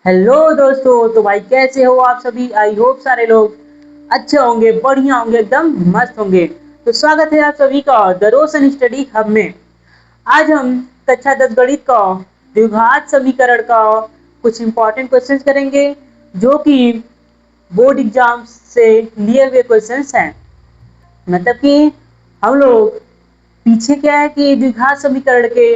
Hello दोस्तों। तो भाई कैसे हो आप सभी? आई होप सारे लोग अच्छे होंगे, बढ़िया होंगे, एकदम मस्त होंगे। तो स्वागत है आप सभी का द रोशन स्टडी हब में। आज हम कक्षा 10 गणित का द्विघात समीकरण का कुछ इंपॉर्टेंट क्वेश्चंस करेंगे, जो कि बोर्ड एग्जाम से लिए हुए क्वेश्चंस हैं। मतलब कि हम लोग पीछे क्या है कि द्विघात समीकरण के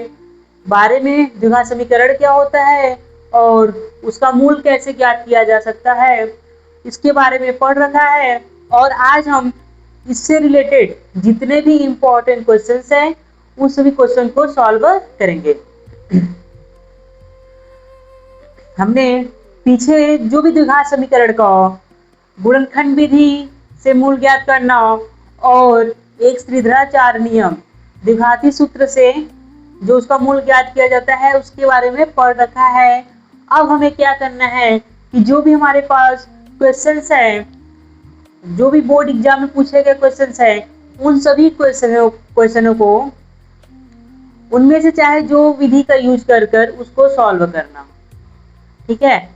बारे में, द्विघात समीकरण क्या होता है और उसका मूल कैसे ज्ञात किया जा सकता है, इसके बारे में पढ़ रखा है। और आज हम इससे रिलेटेड जितने भी इम्पोर्टेंट क्वेश्चंस हैं उन सभी क्वेश्चन को सॉल्व करेंगे। हमने पीछे जो भी द्विघात समीकरण का गुणनखंड विधि से मूल ज्ञात करना और एक त्रिज्याचार नियम द्विघाती सूत्र से जो उसका मूल ज्ञात किया जाता है उसके बारे में पढ़ रखा है। अब हमें क्या करना है कि जो भी हमारे पास क्वेश्चंस हैं, जो भी बोर्ड एग्जाम में पूछे गए क्वेश्चंस हैं, उन सभी क्वेश्चनों को उनमें से चाहे जो विधि का यूज कर कर उसको सॉल्व करना। ठीक है।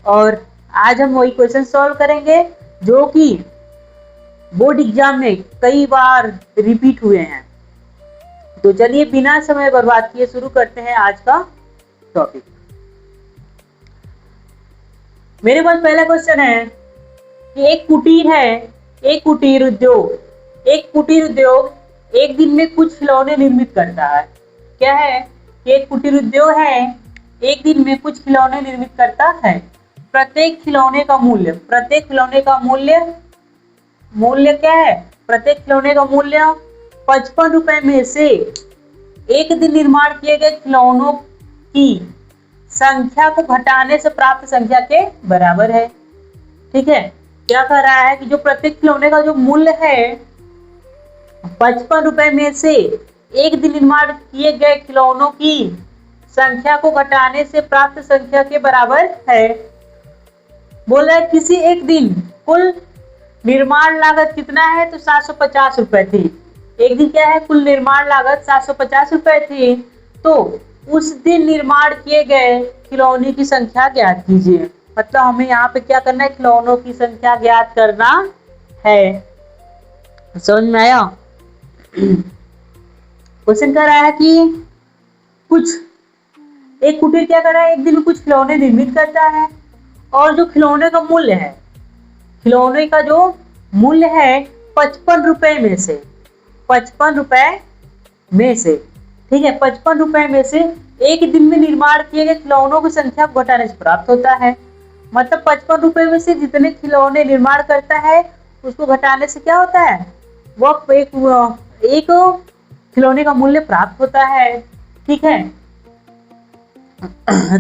और आज हम वही क्वेश्चन सॉल्व करेंगे जो कि बोर्ड एग्जाम में कई बार रिपीट हुए हैं। तो चलिए बिना समय बर्बाद किए शुरू करते हैं आज का टॉपिक। मेरे पास पहला क्वेश्चन है कि एक कुटीर है, एक कुटीर उद्योग एक दिन में कुछ खिलौने निर्मित करता है। क्या है कि एक कुटीर उद्योग है, एक दिन में कुछ खिलौने निर्मित करता है। प्रत्येक खिलौने का मूल्य क्या है? प्रत्येक खिलौने का मूल्य 55 रुपए में से एक दिन निर्माण किए गए खिलौनों की संख्या को घटाने से प्राप्त संख्या के बराबर है। ठीक है। क्या कह रहा है कि जो प्रत्येक खिलौने का जो मूल्य है 55 रुपए में से एक दिन निर्माण किए गए खिलौनों की संख्या को घटाने से प्राप्त संख्या के बराबर है। बोल रहा है किसी एक दिन कुल निर्माण लागत कितना है? तो 750 रुपए थी। एक दिन क्या है? कुल निर्माण लागत 750 रुपए थी। तो उस दिन निर्माण किए गए खिलौने की संख्या ज्ञात कीजिए। मतलब हमें यहाँ पे क्या करना है? खिलौनों की संख्या ज्ञात करना है। समझ में आया? क्वेश्चन कर रहा है कि एक कुटीर क्या कर रहा है? एक दिन में कुछ खिलौने निर्मित करता है और जो खिलौने का मूल्य है, खिलौने का जो मूल्य है 55 रुपए में से, 55 रुपए में से, ठीक है, 55 रुपए में से एक दिन में निर्माण किए गए खिलौनों की संख्या को घटाने से प्राप्त होता है। मतलब 55 रुपए में से जितने खिलौने निर्माण करता है उसको घटाने से क्या होता है? वह एक खिलौने का मूल्य प्राप्त होता है। ठीक है।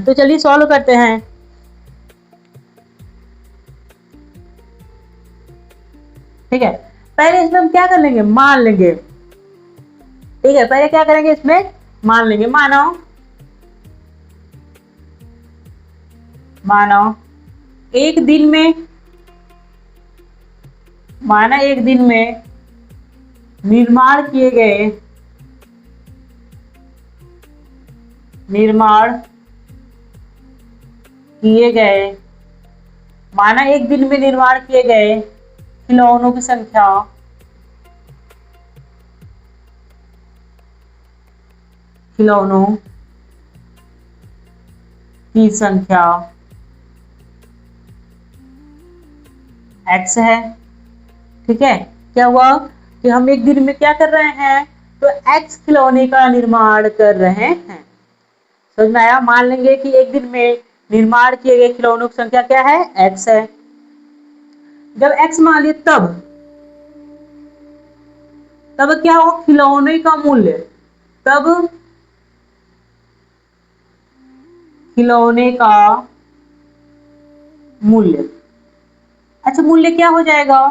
तो चलिए सॉल्व करते हैं। ठीक है। पहले इसमें हम क्या कर लेंगे? मान लेंगे। ठीक है। पहले क्या करेंगे? इसमें मान लेंगे। मानो एक दिन में निर्माण किए गए खिलौनों की संख्या x है। ठीक है। क्या हुआ कि हम एक दिन में क्या कर रहे हैं? तो x खिलौने का निर्माण कर रहे हैं। समझ में आया? मान लेंगे कि एक दिन में निर्माण किए गए खिलौनों की संख्या क्या है? x है। जब x मान लिया तब क्या हो? खिलौने का मूल्य, तब खिलौने का मूल्य, अच्छा मूल्य क्या हो जाएगा?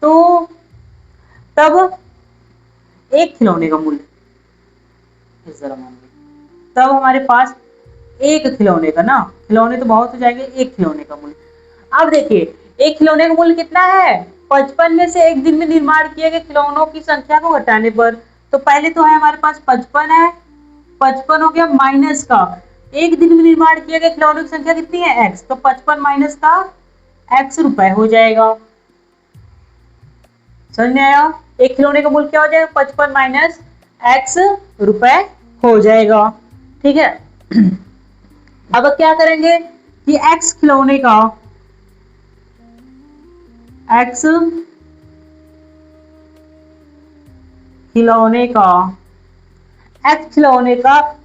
तो तब एक खिलौने का मूल्य, तब हमारे पास एक खिलौने का ना, खिलौने तो बहुत हो जाएंगे, एक खिलौने का मूल्य। अब देखिए एक खिलौने का मूल्य कितना है? 55 में से एक दिन में निर्माण किए गए खिलौनों की संख्या को घटाने पर, तो पहले तो है हमारे पास 55 है, 55 हो गया माइनस का एक दिन में निर्माण किए गए खिलौनों की संख्या कितनी है? x। तो 55 माइनस का x रुपए हो जाएगा। समझ में आया? एक खिलौने का मूल्य क्या हो जाएगा? 55 माइनस x रुपए हो जाएगा। ठीक है। अब क्या करेंगे कि x खिलौने का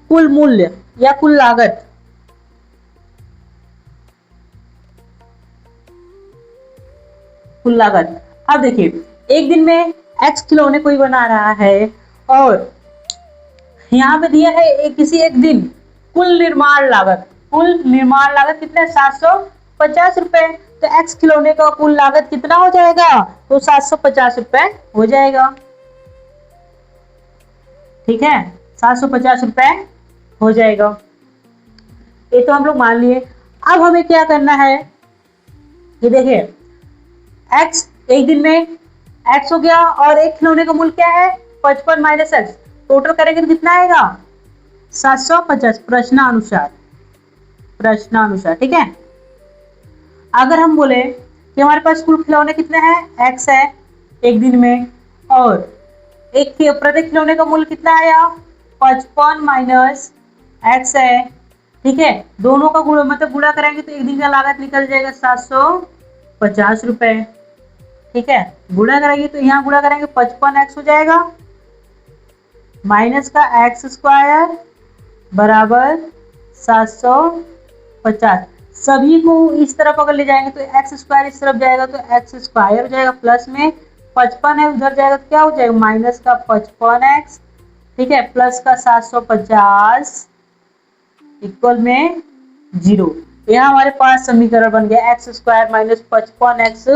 कुल मूल्य या कुल लागत अब देखिए, एक दिन में x खिलौने कोई बना रहा है और यहाँ पे दिया है किसी एक दिन कुल निर्माण लागत कितना है? 750 रुपए। तो x खिलौने का कुल लागत कितना हो जाएगा? तो 750 रुपए हो जाएगा। ठीक है, 750 रुपए हो जाएगा। ये तो हम लोग मान लिए। अब हमें क्या करना है कि देखिए, x एक दिन में x हो गया और एक खिलौने का मूल्य क्या है? 55 माइनस एक्स। टोटल करेंगे तो कितना आएगा? 750 प्रश्नानुसार। ठीक है। अगर हम बोले कि हमारे पास कुल खिलौने कितने हैं? x है एक दिन में, और प्रत्येक खिलौने का मूल्य कितना आया? 55 माइनस एक्स है। ठीक है, दोनों का गुणा मतलब गुणा करेंगे तो एक दिन का लागत निकल जाएगा 750 रुपए। ठीक है, गुणा करेंगे तो यहाँ गुणा करेंगे 55x हो जाएगा माइनस का एक्स स्क्वायर बराबर 750। सभी को इस तरफ अगर ले जाएंगे तो एक्स स्क्वायर इस तरफ जाएगा तो एक्स स्क्वायर हो जाएगा, प्लस में 55 है उधर जाएगा तो क्या हो जाएगा? माइनस का 55x। ठीक है, प्लस का 750 इक्वल में 0। यहाँ हमारे पास समीकरण बन गया x square minus 55x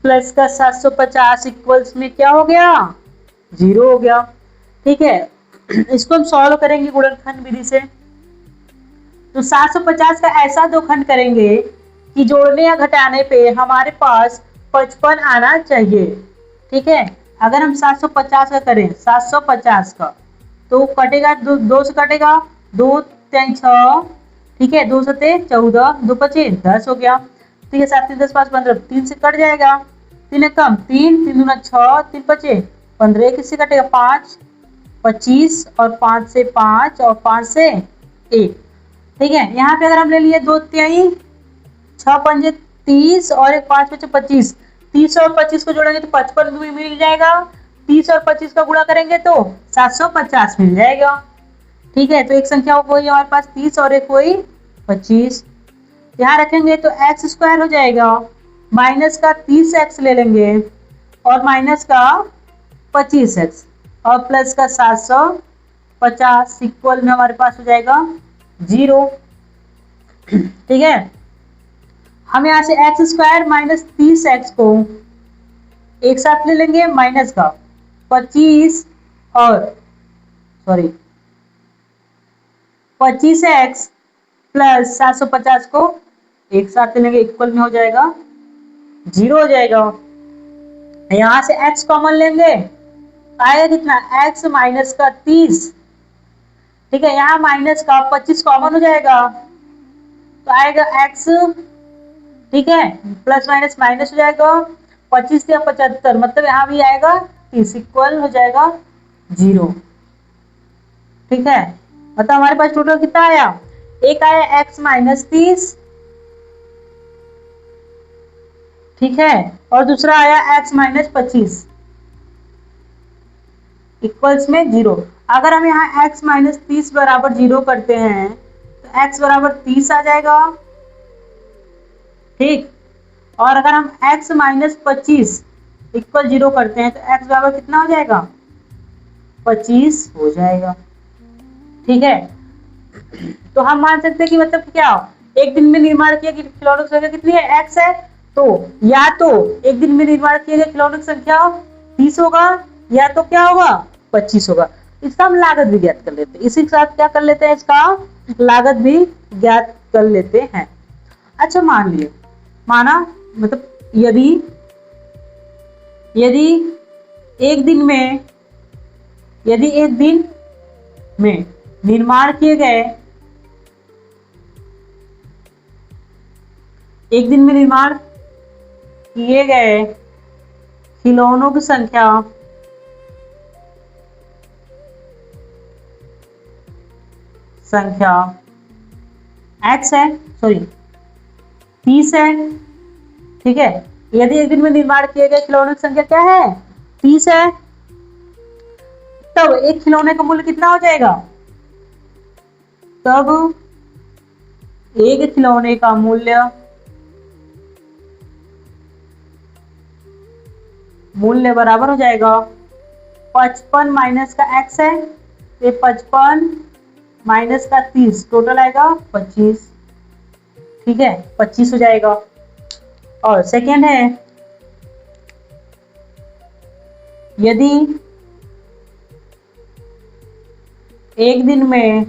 plus का 750 इक्वल्स में क्या हो गया? 0 हो गया। ठीक है, इसको हम सॉल्व करेंगे गुणनखंड विधि से। तो 750 का ऐसा दो खंड करेंगे कि जोड़ने या घटाने पे हमारे पास 55 आना चाहिए। ठीक है, अगर हम 750 का करें 750 का तो कटेगा दो से कटेगा 2 3 6। ठीक है, 2 7 14 2 5 10 हो गया। ठीक है, 7 3 10 5 15 3 से कट जाएगा, 3 कम 3 3 दूना 6 3 5 15 किससे कटेगा? 5 25 और 5 से 5 और 5 से 1। ठीक है, यहाँ पे अगर हम ले लिए 2 तिहाई 6 पंजे 30 और एक 5 बचे 25। 30 और 25 को जोड़ेंगे तो 55 भी मिल जाएगा। 30 और 25 का गुणा करेंगे तो 750 मिल जाएगा। ठीक है, तो एक संख्या हुई हमारे पास 30 और एक हुई 25। यहाँ रखेंगे तो एक्स स्क्वायर हो जाएगा माइनस का 30x ले लेंगे और माइनस का 25x और प्लस का 750 इक्वल में हमारे पास हो जाएगा 0। ठीक है, हम यहाँ से एक्स स्क्वायर माइनस 30x को एक साथ ले लेंगे माइनस का 25 और 25x प्लस 750 को एक साथ ले लेंगे इक्वल में हो जाएगा 0 हो जाएगा। यहाँ से x कॉमन लेंगे आएगा कितना? x माइनस का 30। ठीक है, यहाँ माइनस का 25 कॉमन हो जाएगा तो आएगा x। ठीक है, प्लस माइनस माइनस हो जाएगा 25 या 75 मतलब यहाँ भी आएगा 30 इक्वल हो जाएगा 0। ठीक है, मतलब हमारे पास टोटल कितना आया? एक आया x माइनस 30। ठीक है, और दूसरा आया x माइनस 25 इक्वल्स में 0। अगर हम यहाँ x माइनस 30 बराबर 0 करते हैं तो x बराबर 30 आ जाएगा। ठीक, और अगर हम x माइनस 25 इक्वल 0 करते हैं तो x बराबर कितना हो जाएगा? 25 हो जाएगा। ठीक है, तो हम मान सकते हैं कि मतलब क्या एक दिन में निर्माण किए गए खिलौनों की संख्या कितनी है? x है, तो या तो एक दिन में निर्माण किए गए खिलौनों की संख्या 30 होगा या तो क्या होगा? 25 होगा। इसका हम लागत भी ज्ञात कर लेते हैं, इसी के साथ क्या कर लेते हैं? इसका लागत भी ज्ञात कर लेते हैं। अच्छा, मान लिए माना मतलब यदि एक दिन में निर्माण किए गए एक दिन में निर्माण किए गए खिलौनों की संख्या एक्स है, सॉरी 30 है। ठीक है, यदि एक दिन में निर्माण किए गए खिलौनों की संख्या क्या है, 30 है, तब एक खिलौने का मूल्य कितना हो जाएगा, तब एक खिलौने का मूल्य बराबर हो जाएगा 55 माइनस का एक्स है, ये 55 माइनस का 30 टोटल आएगा 25। ठीक है, 25 हो जाएगा। और सेकेंड है, यदि एक दिन में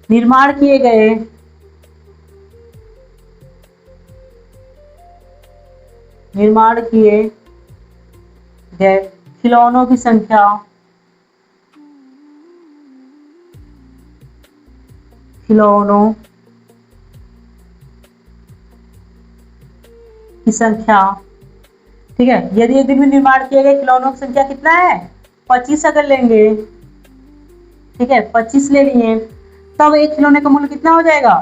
निर्माण किए गए खिलौनों की संख्या ठीक है, यदि एक दिन में निर्माण किए गए खिलौनों की संख्या कितना है, 25 अगर लेंगे, ठीक है 25 ले लिए, तब एक खिलौने का मूल्य कितना हो जाएगा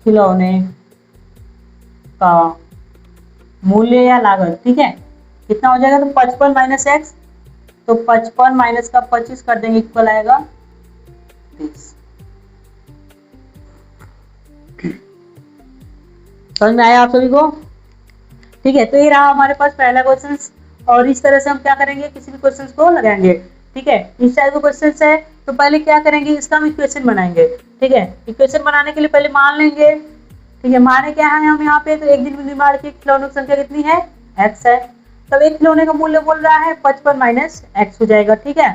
खिलौने का मूल्य या लागत, ठीक है कितना हो जाएगा, तो 55 माइनस एक्स, तो 55 माइनस का 25 कर देंगे, इक्वल आएगा 30। समझ में आया आप सभी को? ठीक है, तो ये रहा हमारे पास पहला क्वेश्चन। और इस तरह से हम क्या करेंगे, किसी भी क्वेश्चन को लगाएंगे। ठीक है, इस टाइप का क्वेश्चन है तो पहले क्या करेंगे, इसका हम इक्वेशन बनाएंगे। ठीक है, इक्वेशन बनाने के लिए पहले मान लेंगे। ठीक है, माने क्या है हम यहाँ पे, तो एक दिन में निर्माण की खिलौनों की संख्या कितनी है, एक्स है, तब एक खिलौने का मूल्य बोल रहा है 55 माइनस एक्स हो जाएगा। ठीक है,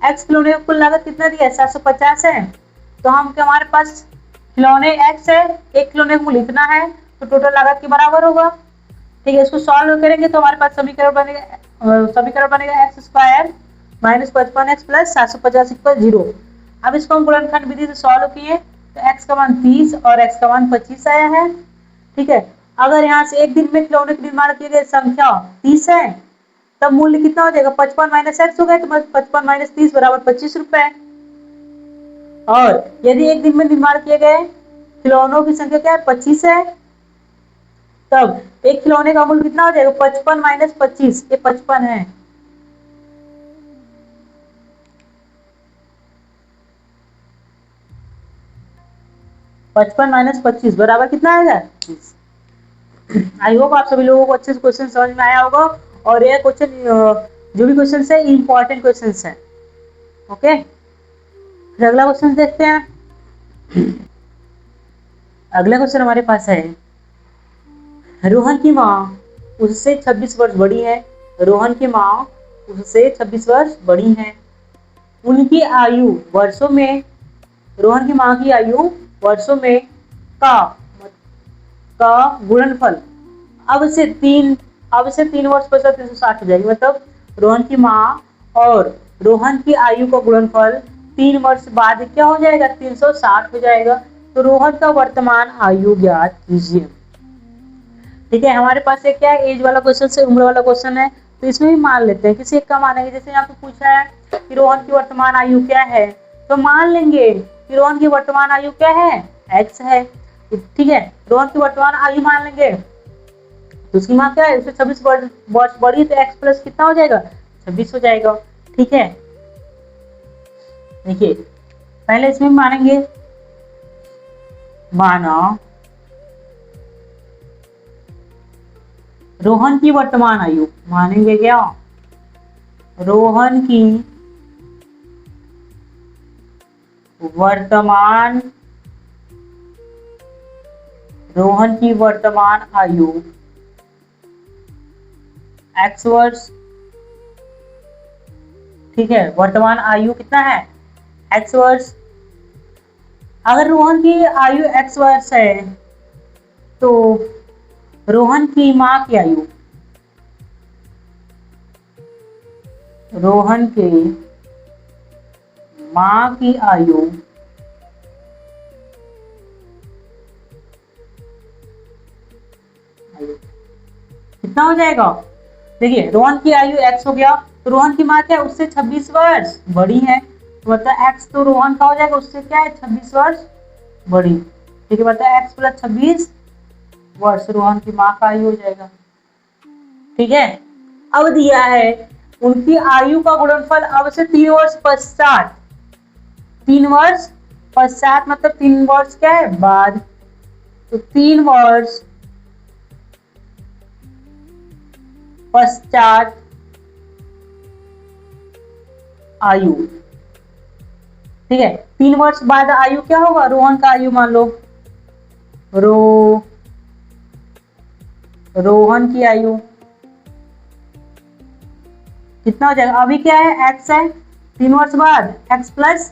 एक्स खिलौने का कुल लागत कितना दिया है, 750 है, तो हम हमारे पास खिलौने एक्स है, एक खिलौने का मूल्य इतना है, तो टोटल लागत के बराबर होगा। ठीक है, इसको सॉल्व करेंगे तो हमारे पास समीकरण बनेगा x square minus 55 x plus 750 equal 0। अब इसको हम गुणनखंड विधि से सॉल्व किए तो एक्स का मान 30 और एक्स का मान 25 आया है। ठीक है, अगर यहाँ से एक दिन में खिलौने के निर्माण किए गए संख्या 30 है, तब मूल्य कितना हो जाएगा, 55 माइनस एक्स हो गया, तो 55 माइनस 30 बराबर 25 रुपए। और यदि एक दिन में निर्माण किए गए खिलौनों की संख्या क्या है, 25 है, तब एक खिलौने का मूल्य कितना हो जाएगा, 55 माइनस 25, ये 55 है। पचपन माइनस 25 बराबर कितना आएगा, 30। आई होप आप सभी लोगों को अच्छे से क्वेश्चन समझ में आया होगा। और ये क्वेश्चन जो भी क्वेश्चन है इंपॉर्टेंट क्वेश्चन है। ओके, फिर अगला क्वेश्चन देखते हैं। अगला क्वेश्चन हमारे पास है, रोहन की माँ उससे 26 वर्ष बड़ी है। रोहन की माँ उससे 26 वर्ष बड़ी है। उनकी आयु वर्षों में, रोहन की माँ की आयु वर्षों में का गुणनफल अब से 3 वर्ष पश्चात 360 हो जाएगी। मतलब रोहन की माँ और रोहन की आयु का गुणनफल 3 वर्ष बाद क्या हो जाएगा, 360 हो जाएगा। तो रोहन का वर्तमान आयु ज्ञात कीजिए। ठीक है, हमारे पास एक क्या है, एज वाला क्वेश्चन से उम्र वाला क्वेश्चन है, तो इसमें भी मान लेते हैं, किसी एक का मानेंगे। जैसे यहाँ पे पूछा है कि रोहन की वर्तमान आयु क्या है, तो मान लेंगे कि रोहन की वर्तमान आयु क्या है, एक्स है। ठीक है, रोहन की वर्तमान आयु मान लेंगे, तो उसकी माँ क्या है, उससे 26 वर्ष बड़ी, तो एक्स प्लस कितना हो जाएगा, 26 हो जाएगा। ठीक है, देखिए पहले इसमें मानेंगे, माना रोहन की वर्तमान आयु, मानेंगे क्या, रोहन की वर्तमान आयु एक्स वर्ष। ठीक है, वर्तमान आयु कितना है, एक्स वर्ष। अगर रोहन की आयु एक्स वर्ष है, तो रोहन की माँ की आयु, रोहन के माँ की आयु कितना हो जाएगा? देखिए रोहन की आयु x हो गया, तो रोहन की माँ क्या है, उससे 26 वर्ष बड़ी है, तो मतलब x तो रोहन का हो जाएगा, उससे क्या है 26 वर्ष बड़ी। ठीक है, मतलब x प्लस 26 वर्ष रोहन की माँ का आयु हो जाएगा। ठीक है, अब दिया है उनकी आयु का गुणनफल अब से 3 वर्ष पश्चात, 3 वर्ष पश्चात मतलब 3 वर्ष क्या है बाद, तो 3 वर्ष पश्चात आयु। ठीक है, 3 वर्ष बाद आयु क्या होगा, रोहन का आयु मान लो, रोहन की आयु कितना हो जाएगा, अभी क्या है x है, 3 वर्ष बाद x प्लस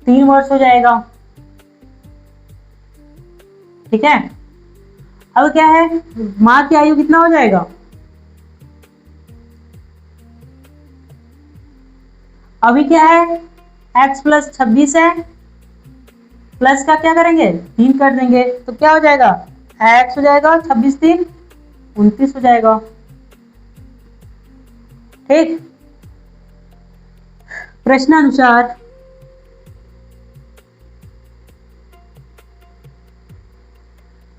3 वर्ष हो जाएगा। ठीक है, अब क्या है, माँ की आयु कितना हो जाएगा, अभी क्या है x प्लस 26 है, प्लस का क्या करेंगे 3 कर देंगे, तो क्या हो जाएगा x हो जाएगा 26 3 29 हो जाएगा। ठीक, प्रश्नानुसार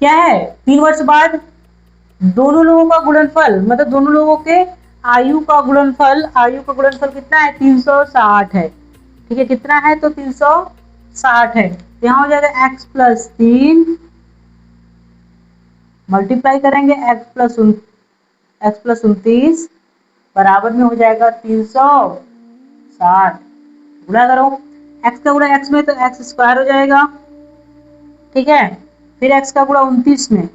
क्या है, 3 वर्ष बाद दोनों लोगों का गुणनफल, मतलब दोनों लोगों के आयु का गुणनफल कितना है 360 है। ठीक है, कितना है तो 360 है, तो यहाँ हो जाएगा x प्लस 3 मल्टीप्लाई करेंगे x प्लस 29 बराबर में हो जाएगा 360, गुणा करो x का गुणा x में तो x स्क्वायर हो जाएगा। ठीक है, फिर x का गुणा 29 में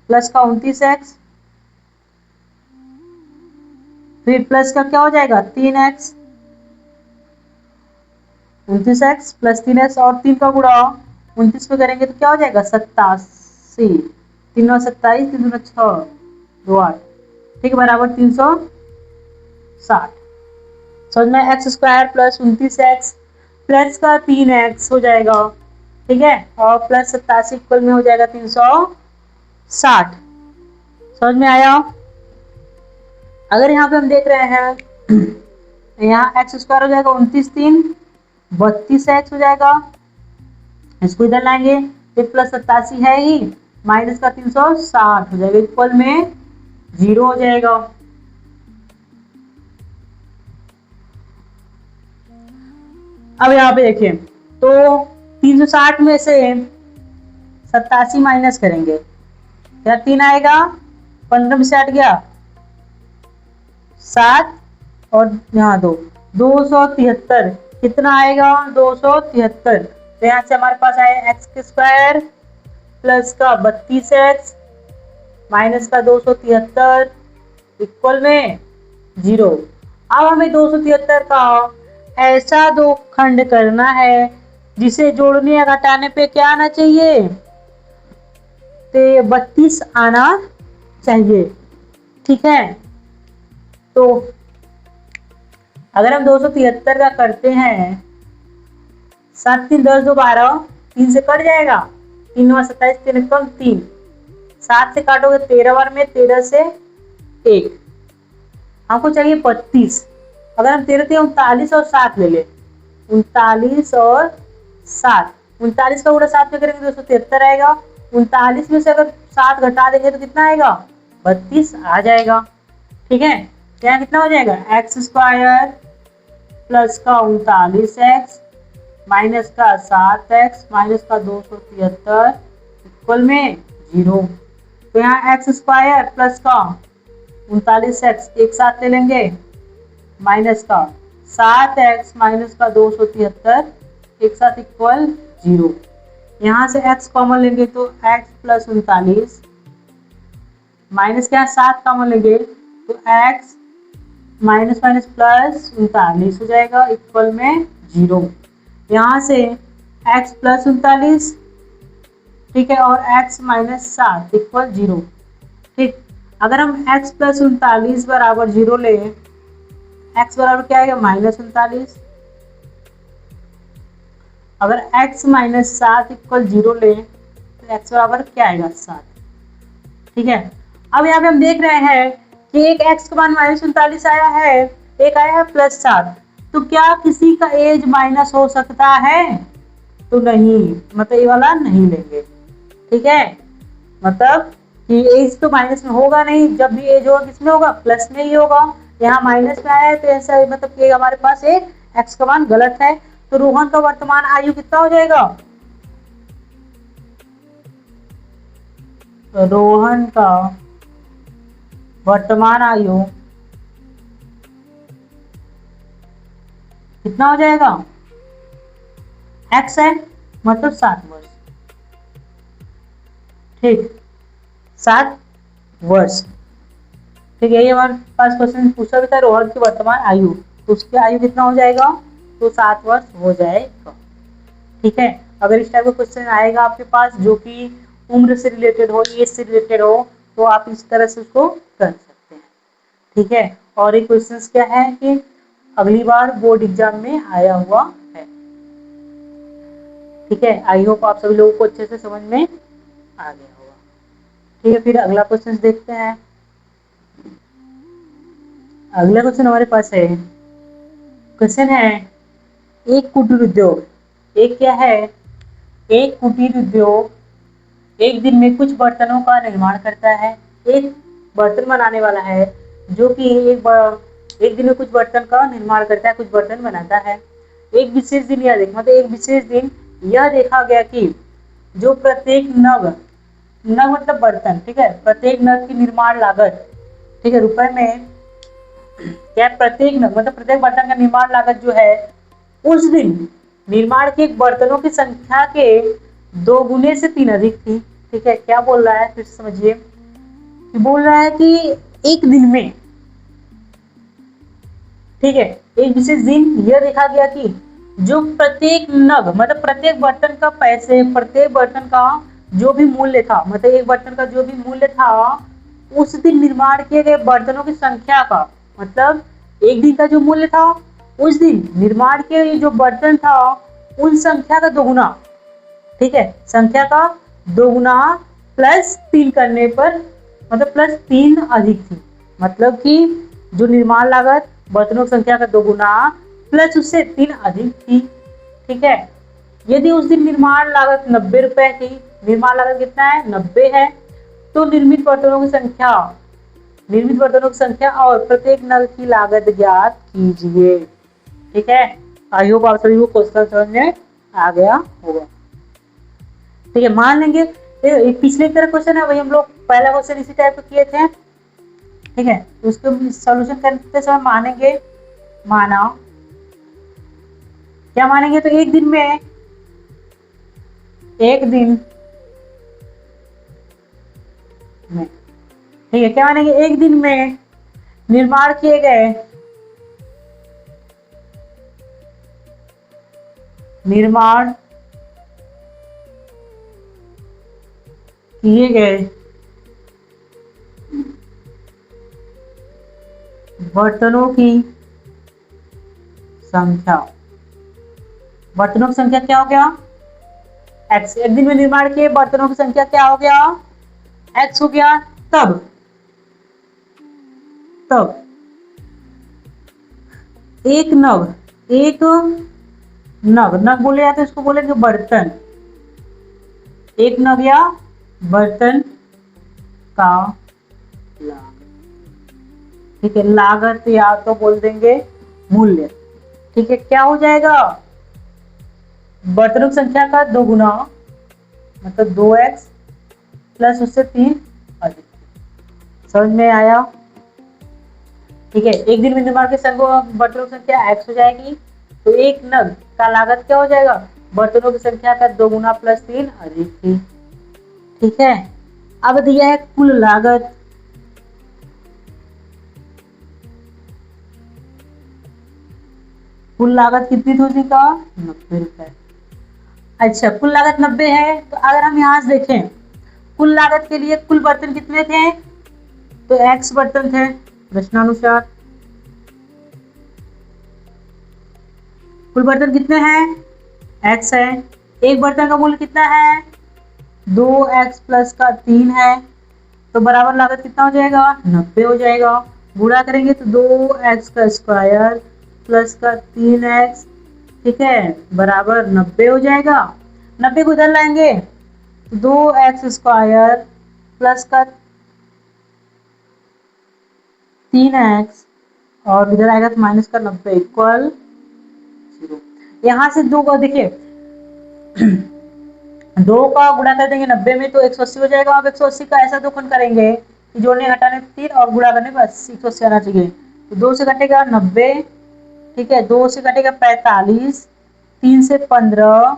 प्लस का 29x, फिर प्लस का क्या हो जाएगा 3x, 29x प्लस 3x और 3 का गुणा 29 पे करेंगे तो क्या हो जाएगा 87, 3 9 27 3 2 6 2 8। ठीक है, बराबर 360। समझ में, x square plus 29x plus का 3x हो जाएगा। ठीक है, और प्लस 87 इक्वल में हो जाएगा 360। समझ में आया? अगर यहाँ पे हम देख रहे हैं यहाँ एक्स स्क्वायर हो जाएगा 29 3 32x हो जाएगा, इसको इधर लाएंगे फिर प्लस 87 है ही, माइनस का 360 हो जाएगा, इक्वल में 0 हो जाएगा। अब यहाँ पे देखिए तो 360 में से 87 माइनस करेंगे, क्या 3 आएगा, 15 में से 8 गया 7 और यहाँ 273, कितना आएगा 273। तो यहाँ से हमारे पास आया एक्स स्क्वायर प्लस का 32x माइनस का 273 इक्वल में 0। अब हमें 273 का ऐसा दो खंड करना है जिसे जोड़ने या घटाने पे क्या आना चाहिए, तो 32 आना चाहिए। ठीक है, तो अगर हम 273 का करते हैं 7 3 10 2 12, 3 से कट जाएगा, 3 9 27 3 कम 3, 7 से काटोगे 13 बार में 13 से 1, हमको चाहिए 32। अगर हम 13 39 और 7 ले ले, 39 और 7, 39 का गुणा 7 में करेंगे 273 आएगा, 39 में से अगर 7 घटा देंगे तो कितना आएगा 32 आ जाएगा। ठीक है, यहाँ कितना हो जाएगा एक्स स्क्वायर प्लस का 39x माइनस का 7x माइनस का 273 इक्वल में 0। तो यहाँ एक्स स्क्वायर प्लस का 39x एक साथ ले लेंगे, माइनस का 7x माइनस का 273 एक साथ इक्वल 0। यहाँ से x कॉमन लेंगे तो x प्लस 39 माइनस के यहाँ 7 कॉमन लेंगे तो x माइनस माइनस प्लस 39 हो जाएगा, इक्वल में 0। यहाँ से x प्लस 39, ठीक है, और x माइनस 7 इक्वल 0। ठीक, अगर हम x प्लस 39 बराबर 0 ले x बराबर क्या आएगा -39। अगर x माइनस 7 इक्वल 0 ले तो x बराबर क्या आएगा 7। ठीक है, अब यहाँ पे हम देख रहे हैं कि एक x का मान -39 आया है, एक आया है +7, तो क्या किसी का एज माइनस हो सकता है? तो नहीं, मतलब ये वाला नहीं लेंगे। ठीक है, मतलब कि एज तो माइनस में होगा नहीं, जब भी एज होगा किसमें होगा, प्लस में ही होगा। यहाँ माइनस में आया है तो ऐसा मतलब कि हमारे पास एक एक्स का मान गलत है। तो रोहन का वर्तमान आयु कितना हो जाएगा? रोहन का वर्तमान आयु कितना हो जाएगा? एक्स है मतलब 7 वर्ष। ठीक, 7 वर्ष। ठीक है, ये हमारे पास क्वेश्चन पूछा भी था रोहन की वर्तमान आयु, तो उसकी आयु कितना हो जाएगा? तो 7 वर्ष हो जाएगा। ठीक है, अगर इस टाइप का क्वेश्चन आएगा आपके पास जो कि उम्र से रिलेटेड हो, एज से रिलेटेड हो, तो आप इस तरह से उसको कर सकते हैं। ठीक है, और एक क्वेश्चन क्या है कि अगली बार बोर्ड एग्जाम में आया हुआ है। ठीक है, आई होप आप सभी लोगों को अच्छे से समझ में आ गया होगा। ठीक है, फिर अगला क्वेश्चन देखते हैं। अगला क्वेश्चन हमारे पास है, क्वेश्चन है एक कुटीर उद्योग, एक क्या है, एक कुटीर उद्योग एक दिन में कुछ बर्तनों का निर्माण करता है। एक बर्तन बनाने वाला है जो कि एक दिन में कुछ बर्तन का निर्माण करता है, कुछ बर्तन बनाता है। एक विशेष दिन यह देखा, मतलब एक विशेष दिन यह देखा गया कि जो प्रत्येक नग, नग मतलब बर्तन, ठीक है, प्रत्येक नग की निर्माण लागत, ठीक है, रुपए में क्या, प्रत्येक नग मतलब प्रत्येक बर्तन का निर्माण लागत जो है उस दिन निर्माण के बर्तनों की संख्या के 2 गुने से 3 अधिक थी। ठीक है, क्या बोल रहा है फिर समझिए, बोल रहा है कि एक दिन में, ठीक है, एक विशेष दिन यह देखा गया कि जो प्रत्येक नग मतलब प्रत्येक बर्तन का पैसे, प्रत्येक बर्तन का जो भी मूल्य था, मतलब एक बर्तन का जो भी मूल्य था उस दिन निर्माण किए गए बर्तनों की संख्या का, मतलब एक दिन का जो मूल्य था उस दिन निर्माण के जो बर्तन था उन संख्या का 2 गुना, ठीक है, संख्या का 2 गुना +3 करने पर, मतलब +3 अधिक थी, मतलब कि जो निर्माण लागत बर्तनों की संख्या का 2 गुना प्लस उससे 3 अधिक थी। ठीक है, यदि उस दिन निर्माण लागत 90 रुपए थी, निर्माण लागत कितना है 90 है, तो निर्मित बर्तनों की संख्या और प्रत्येक नग की लागत ज्ञात कीजिए। ठीक है, आई होप आप सभी को क्वेश्चन समझ में आ गया होगा। ठीक है, मान लेंगे पिछले तरह क्वेश्चन है वही हम लोग पहला क्वेश्चन इसी टाइप का किए थे। ठीक है, उसको सॉल्यूशन करते समय मानेंगे, माना क्या मानेंगे, तो एक दिन में, एक दिन में, ठीक है, क्या मानेंगे, एक दिन में निर्माण किए गए, निर्माण किए गए बर्तनों की संख्या, बर्तनों की संख्या क्या हो गया x, एक दिन में निर्माण किए बर्तनों की संख्या क्या हो गया x हो गया, तब तब एक नग, एक नग, नग बोले जाते इसको बोलेंगे बर्तन, एक नग या बर्तन का लागत, ठीक है, लागत या तो बोल देंगे मूल्य। ठीक है, क्या हो जाएगा, बर्तनों की संख्या का 2 गुना मतलब 2x प्लस उससे 3 अधिक। समझ में आया? ठीक है, एक दिन में निर्माण के बर्तनों की संख्या x हो जाएगी, तो एक नग का लागत क्या हो जाएगा, बर्तनों की संख्या का 2 गुना प्लस 3 अधिक थी। ठीक है, अब दिया है कुल लागत, कुल लागत कितनी थी उसी का 90 रुपए। अच्छा, कुल लागत 90 है, तो अगर हम यहाँ से देखें कुल लागत के लिए कुल बर्तन कितने थे, तो x बर्तन थे प्रश्नानुसार, कुल बर्तन कितने हैं? x है। एक बर्तन का मूल्य कितना है? 2x प्लस का 3 है, तो बराबर लागत कितना हो जाएगा? 90 हो जाएगा। गुणा करेंगे तो 2x का स्क्वायर प्लस का 3x, ठीक है, बराबर 90 हो जाएगा। 90 को उधर लाएंगे तो 2x स्क्वायर प्लस का 3x और इधर आएगा तो माइनस का 90 इक्वल 0। यहाँ से दो को देखिए, 2 का गुणा कर देंगे 90 में तो 180 हो जाएगा। अब 180 का ऐसा दोगुना करेंगे कि जोड़ने घटाने 3 और गुणा करने पर 180 आना चाहिए। तो 2 से कटेगा 90, ठीक है, 2 से कटेगा 45, 3 से 15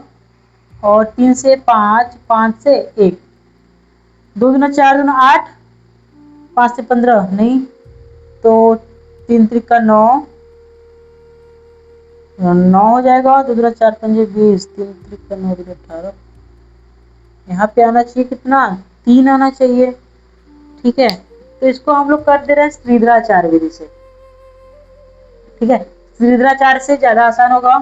और 3 से 5, 5 से 1, 2 दूना 4 दूना 8, 5 से 15 नहीं, तो 3 त्रिका 9 हो जाएगा। 2 दूना 4 पंजे 20, 3 त्रिका 9 दूना 18। यहाँ पे आना चाहिए कितना? 3 आना चाहिए, ठीक है। तो इसको हम लोग कर दे रहे हैं श्रीधराचार्य विधि से, ठीक है। श्रीधराचार्य से ज्यादा आसान होगा,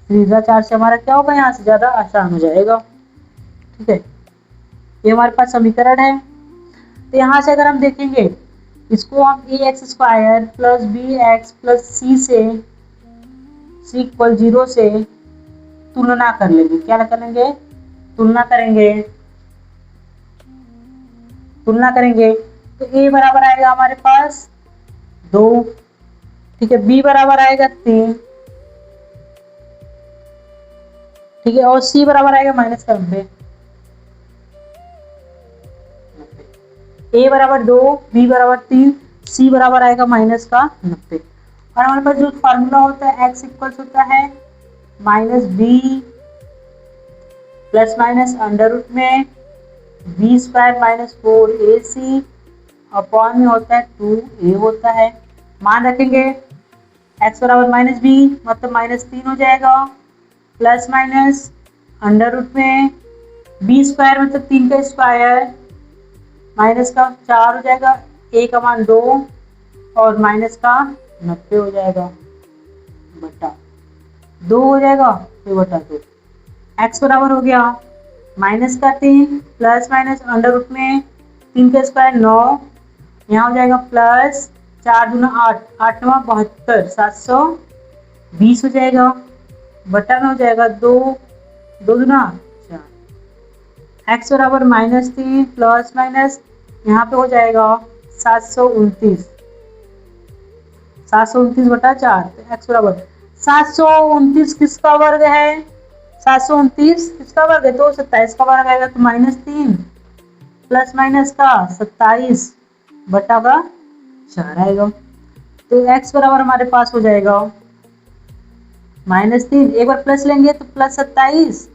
श्रीधराचार्य से हमारा क्या होगा? यहाँ से ज्यादा आसान हो जाएगा, ठीक है। ये हमारे पास समीकरण है। तो यहाँ से अगर हम देखेंगे इसको हम ax square plus bx plus c equal 0 से तुलना कर लेंगे। क्या करेंगे? तुलना करेंगे तो a बराबर आएगा हमारे पास 2, ठीक है, b बराबर आएगा 3, ठीक है, और c बराबर आएगा माइनस का 90। a बराबर 2, b बराबर 3, c बराबर आएगा माइनस का 90। और हमारे पास जो फार्मूला होता है x इक्वल्स होता है minus b plus minus under root में b square minus 4ac upon में होता है 2a होता है। मान रखेंगे x बराबर माइनस बी मतलब माइनस 3 हो जाएगा, प्लस माइनस अंडर रूट में बी स्क्वायर मतलब 3 का स्क्वायर माइनस का 4 हो जाएगा, a का मान 2 और माइनस का 90 हो जाएगा, बटा 2 हो जाएगा, फिर बटा 2। x बराबर हो गया माइनस का 3 प्लस माइनस अंडर रूट में 3 का स्क्वायर 9, यहाँ हो जाएगा प्लस 4 दूना 8, 8 9 72, 720 हो जाएगा, बटा में हो जाएगा 2, 2 दूना 4। x बराबर माइनस 3 प्लस माइनस यहाँ पे हो जाएगा 729, 729 बटा 4। तो x बराबर 729 किसका वर्ग है? 729 किसका वर्ग है? तो 27 का वर्ग आएगा, तो माइनस 3 प्लस माइनस का 27 बटा का 4 आएगा। तो x बराबर हमारे पास हो जाएगा माइनस 3, एक बार प्लस लेंगे तो प्लस 27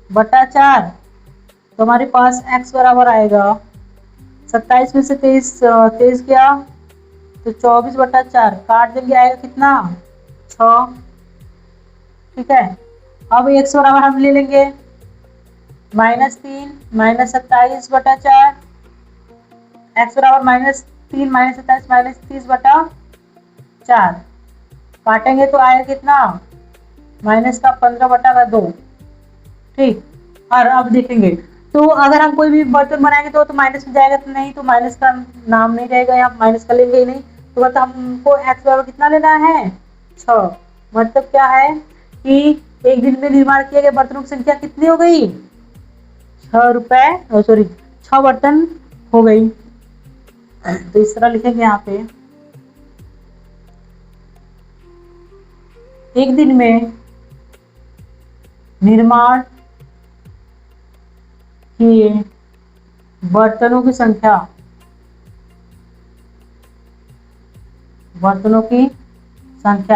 बटा 4, तो हमारे पास x बराबर आएगा 27 में से 23 गया तो 24 बटा 4, काट देंगे आएगा कितना? 6, ठीक है। अब x बराबर हम ले लेंगे माइनस 3 माइनस 27 बटा 4, x बराबर माइनस 3 माइनस 27 माइनस 30 बटा 4, काटेंगे तो आएगा कितना? माइनस का 15 बटा का 2, ठीक। और अब देखेंगे तो अगर हम कोई भी बर्तन बनाएंगे तो माइनस में जाएगा, तो नहीं, तो माइनस का नाम नहीं रहेगा, यहाँ माइनस का लेंगे ही नहीं। तो मतलब हमको x बराबर कितना लेना है? 6। मतलब क्या है कि एक दिन में निर्माण किए गए बर्तनों की संख्या कितनी हो गई? 6 बर्तन हो गई। तो इस तरह लिखेंगे यहाँ पे, एक दिन में निर्माण किए बर्तनों की संख्या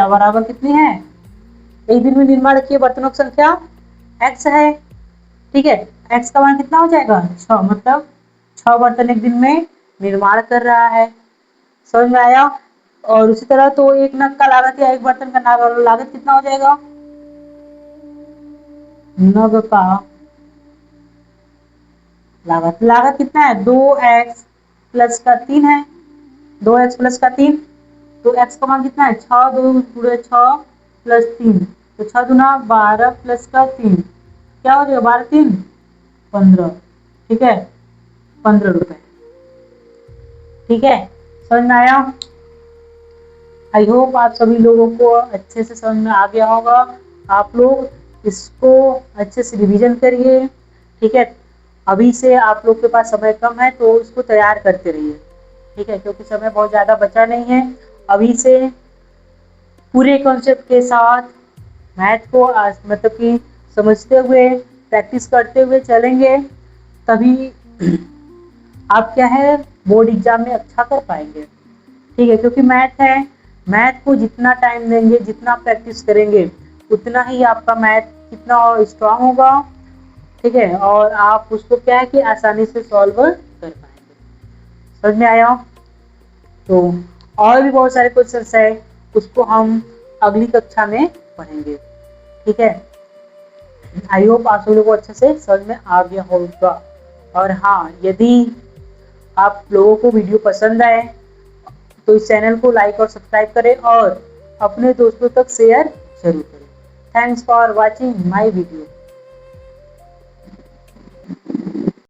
बराबर कितनी है? एक दिन में निर्माण किए बर्तनों की संख्या x है, ठीक है। x का मान कितना हो जाएगा? 6, मतलब 6 बर्तन एक दिन में निर्माण कर रहा है। समझ में आया? और उसी तरह तो एक नग का लागत या एक बर्तन का लागत कितना हो जाएगा? नग का लागत कितना है? 2x प्लस का 3 है, 2x प्लस का 3, तो x का मान कितना है, 6 2 पूरे 6 प्लस 3, तो 6 दूना 12 प्लस का 3, क्या हो जाएगा, 12 3 15, ठीक है, 15 रुपए। ठीक है, समझ में आया? आई होप आप सभी लोगों को अच्छे से समझ में आ गया होगा। आप लोग इसको अच्छे से रिवीजन करिए। ठीक है, अभी से आप लोग के पास समय कम है तो इसको तैयार करते रहिए। ठीक है, क्योंकि समय बहुत ज़्यादा बचा नहीं है। अभी से पूरे कॉन्सेप्ट के साथ मैथ को मतलब कि समझते हुए प्रैक्टिस करते हुए चलेंगे, तभी आप क्या है बोर्ड एग्जाम में अच्छा कर पाएंगे। ठीक है, क्योंकि मैथ है, मैथ को जितना टाइम देंगे, जितना प्रैक्टिस करेंगे, उतना ही आपका मैथ कितना और स्ट्रांग होगा। ठीक है, और आप उसको क्या है कि आसानी से सॉल्व कर पाएंगे। समझ में आया? तो और भी बहुत सारे क्वेश्चंस है, उसको हम अगली कक्षा में पढ़ेंगे। ठीक है, आई होप आप सभी लोगों को अच्छे से समझ में आ गया होगा। और हाँ, यदि आप लोगों को वीडियो पसंद आए तो इस चैनल को लाइक और सब्सक्राइब करें और अपने दोस्तों तक शेयर जरूर करें। Thanks for watching my video.